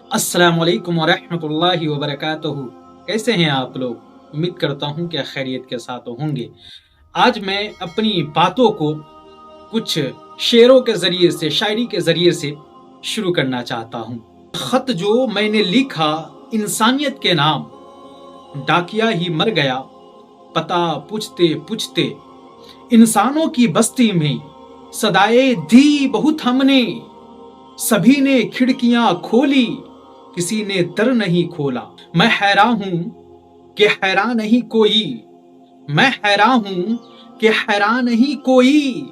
अस्सलाम वालेकुम वरहमतुल्लाहि वबरकातुहू। कैसे हैं आप लोग? उम्मीद करता हूँ कि खैरियत के साथ होंगे। आज मैं अपनी बातों को कुछ शेरों के जरिए से, शायरी के जरिए से शुरू करना चाहता हूँ। खत जो मैंने लिखा इंसानियत के नाम, डाकिया ही मर गया पता पूछते पूछते। इंसानों की बस्ती में सदाए दी बहुत हमने, सभी ने खिड़कियां खोली किसी ने दर नहीं खोला। मैं हैरान हूं कि हैरान नहीं कोई, मैं हैरान हूं कि हैरान नहीं कोई।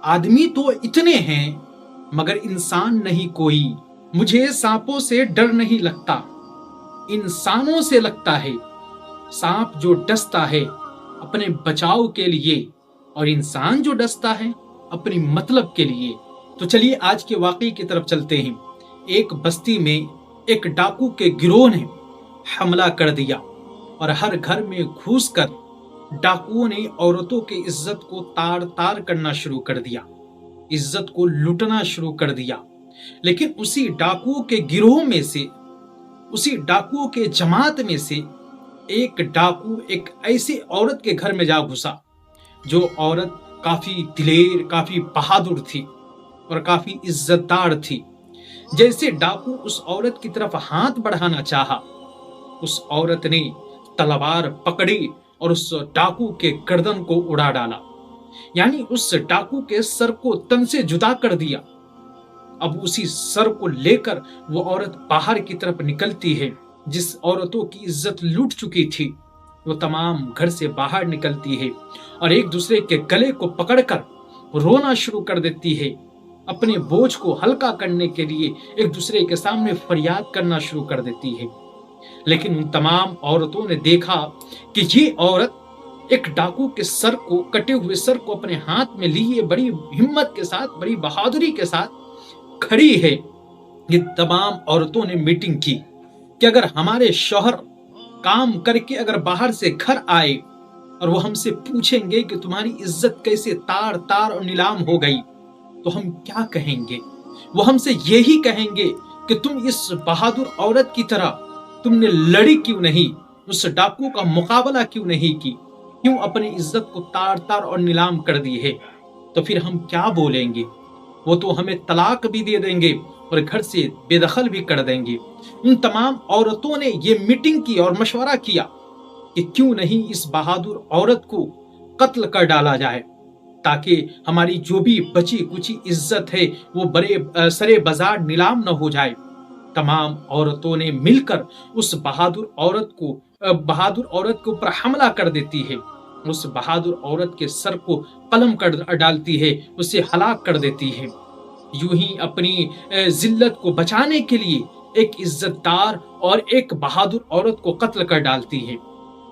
आदमी तो इतने हैं मगर इंसान नहीं कोई। मुझे सांपों से डर नहीं लगता, इंसानों से लगता है। सांप जो डसता है अपने बचाव के लिए और इंसान जो डसता है अपनी मतलब के लिए। तो चलिए आज के वाकई की तरफ चलते हैं। एक बस्ती में एक डाकू के गिरोह ने हमला कर दिया और हर घर में घुसकर डाकुओं ने औरतों की इज्जत को तार तार करना शुरू कर दिया, इज्जत को लूटना शुरू कर दिया। लेकिन उसी डाकुओं के गिरोह में से, उसी डाकुओं के जमात में से एक डाकू एक ऐसी औरत के घर में जा घुसा जो औरत काफी दिलेर, काफी बहादुर थी और काफी इज्जतदार थी। जैसे डाकू उस औरत की तरफ हाथ बढ़ाना चाहा, उस औरत ने तलवार पकड़ी और उस डाकू के गर्दन को उड़ा डाला, यानी उस डाकू के सर को तन से जुदा कर दिया। अब उसी सर को लेकर वो औरत बाहर की तरफ निकलती है। जिस औरतों की इज्जत लूट चुकी थी वो तमाम घर से बाहर निकलती है और एक दूसरे के गले को पकड़कर रोना शुरू कर देती है। अपने बोझ को हल्का करने के लिए एक दूसरे के सामने फरियाद करना शुरू कर देती है। लेकिन उन तमाम औरतों ने देखा कि ये औरत एक डाकू के सर को, कटे हुए सर को अपने हाथ में लिए बड़ी हिम्मत के साथ, बड़ी बहादुरी के साथ खड़ी है। ये तमाम औरतों ने मीटिंग की कि अगर हमारे शौहर काम करके अगर बाहर से घर आए और वो हमसे पूछेंगे कि तुम्हारी इज्जत कैसे तार तार और नीलाम हो गई, तो हम क्या कहेंगे? वो हमसे यही कहेंगे कि तुम इस बहादुर औरत की तरह तुमने लड़ी क्यों नहीं, उस डाकू का मुकाबला क्यों नहीं की, क्यों अपनी इज्जत को तार तार और नीलाम कर दी है? तो फिर हम क्या बोलेंगे? वो तो हमें तलाक भी दे देंगे और घर से बेदखल भी कर देंगे। उन तमाम औरतों ने ये मीटिंग की और मशवरा किया कि क्यों नहीं इस बहादुर औरत को कत्ल कर डाला जाए, ताकि हमारी जो भी बची कुची इज्जत है वो बड़े सरे बाजार नीलाम न हो जाए। तमाम औरतों ने मिलकर उस बहादुर औरत के ऊपर हमला कर देती है। उस बहादुर औरत के सर को कलम कर डालती है, उसे हलाक कर देती है। यूं ही अपनी जिल्लत को बचाने के लिए एक इज्जतदार और एक बहादुर औरत को कत्ल कर डालती है।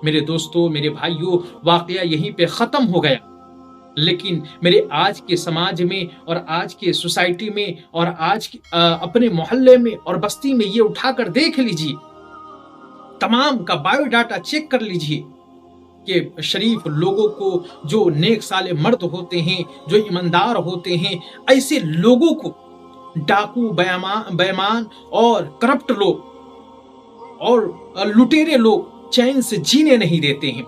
मेरे दोस्तों, मेरे भाइयों, वाकया यहीं पे खत्म हो गया। लेकिन मेरे आज के समाज में और आज के सोसाइटी में और आज के अपने मोहल्ले में और बस्ती में ये उठाकर देख लीजिए, तमाम का बायोडाटा चेक कर लीजिए कि शरीफ लोगों को, जो नेक साले मर्द होते हैं, जो ईमानदार होते हैं, ऐसे लोगों को डाकू, बेईमान और करप्ट लोग और लुटेरे लोग चैन से जीने नहीं देते हैं।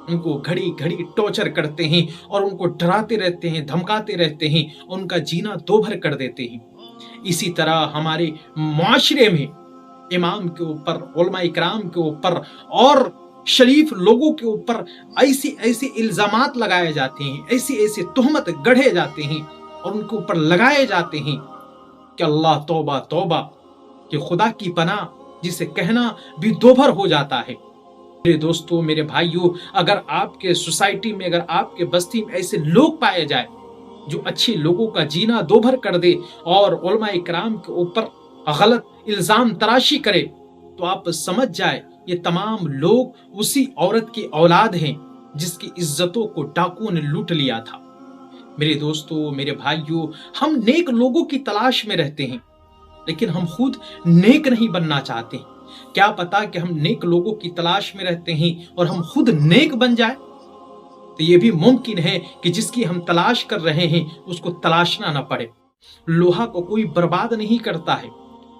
उनको घड़ी घड़ी टॉर्चर करते हैं और उनको डराते रहते हैं, धमकाते रहते हैं, उनका जीना दोभर कर देते हैं। इसी तरह हमारे मुआशरे में इमाम के ऊपर, उलमा इकराम के ऊपर और शरीफ लोगों के ऊपर ऐसे ऐसे इल्जामात लगाए जाते हैं, ऐसे ऐसे तोहमत गढ़े जाते हैं और उनके ऊपर लगाए जाते हैं कि अल्लाह तौबा तौबा, कि खुदा की पनाह, जिसे कहना भी दोभर हो जाता है। मेरे दोस्तों, मेरे भाइयों, अगर आपके सोसाइटी में, अगर आपके बस्ती में ऐसे लोग पाए जाए जो अच्छे लोगों का जीना दोभर कर दे और उलमा इकराम के ऊपर गलत इल्जाम तराशी करे, तो आप समझ जाए ये तमाम लोग उसी औरत की औलाद हैं जिसकी इज्जतों को डाकुओं ने लूट लिया था। मेरे दोस्तों, मेरे भाइयों, हम नेक लोगों की तलाश में रहते हैं, लेकिन हम खुद नेक नहीं बनना चाहते। क्या पता कि हम नेक लोगों की तलाश में रहते हैं और हम खुद नेक बन जाए। तो ये भी मुमकिन है कि जिसकी हम तलाश कर रहे हैं उसको तलाशना ना पड़े। लोहा को कोई बर्बाद नहीं करता है,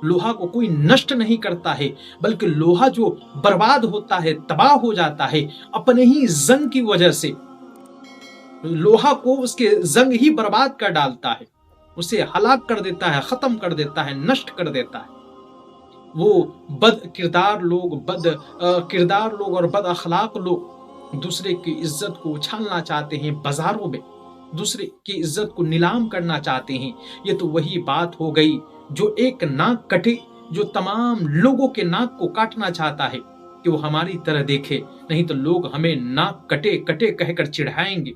लोहा को कोई नष्ट नहीं करता है, बल्कि लोहा जो बर्बाद होता है, तबाह हो जाता है, अपने ही जंग की वजह से लोहा को उसके जंग ही बर्बाद कर डालता है, उसे हलाक कर देता है, खत्म कर देता है, नष्ट कर देता है। वो बद किरदार लोग, किरदार लोग और बद अखलाक लोग दूसरे की इज्जत को उछालना चाहते हैं, बाजारों में दूसरे की इज्जत को नीलाम करना चाहते हैं। ये तो वही बात हो गई, जो एक नाक कटे, जो तमाम लोगों के नाक को काटना चाहता है कि वो हमारी तरह देखे, नहीं तो लोग हमें नाक कटे कटे कहकर चिढ़ाएंगे।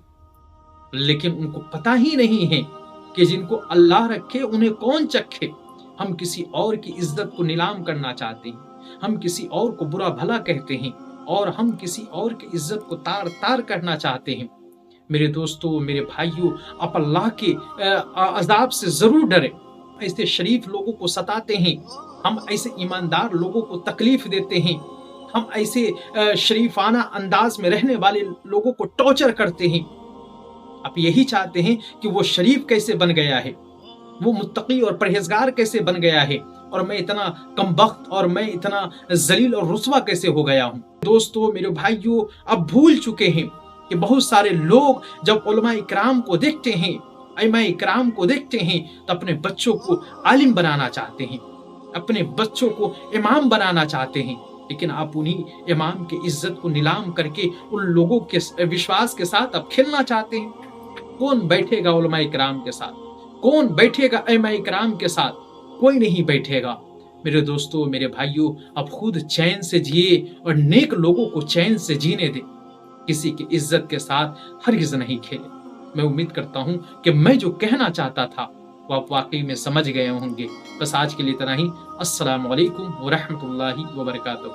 लेकिन उनको पता ही नहीं है कि जिनको अल्लाह रखे उन्हें कौन चखे। हम किसी और की इज्जत को नीलाम करना चाहते हैं, हम किसी और को बुरा भला कहते हैं, और हम किसी और की इज्जत को तार तार करना चाहते हैं। मेरे दोस्तों, मेरे भाइयों, आप अल्लाह के अजाब से जरूर डरें। ऐसे शरीफ लोगों को सताते हैं, हम ऐसे ईमानदार लोगों को तकलीफ देते हैं, हम ऐसे शरीफाना अंदाज में रहने वाले लोगों को टॉर्चर करते हैं। आप यही चाहते हैं कि वो शरीफ कैसे बन गया है, वो मुत्तकी और परहेजगार कैसे बन गया है, और मैं इतना कमबख्त और मैं इतना जलील और रुस्वा कैसे हो गया हूँ। दोस्तों, मेरे भाइयों, अब भूल चुके हैं कि बहुत सारे लोग जब उलमा इकराम को देखते हैं, अइमा इकराम को देखते हैं, तो अपने बच्चों को आलिम बनाना चाहते हैं, अपने बच्चों को इमाम बनाना चाहते हैं। लेकिन आप उन्हीं इमाम की इज्जत को नीलाम करके उन लोगों के विश्वास के साथ आप खेलना चाहते हैं। कौन बैठेगा उलमा इकराम के साथ, कौन बैठेगा अइमा इकराम के साथ? कोई नहीं बैठेगा। मेरे दोस्तों, मेरे भाइयों, आप खुद चैन से जिए और नेक लोगों को चैन से जीने दे। किसी की इज्जत के साथ हरगिज़ नहीं खेले। मैं उम्मीद करता हूं कि मैं जो कहना चाहता था वो आप वाकई में समझ गए होंगे। बस आज के लिए इतना ही। अस्सलामु अलैकुम व रहमतुल्लाहि व बरकातहू।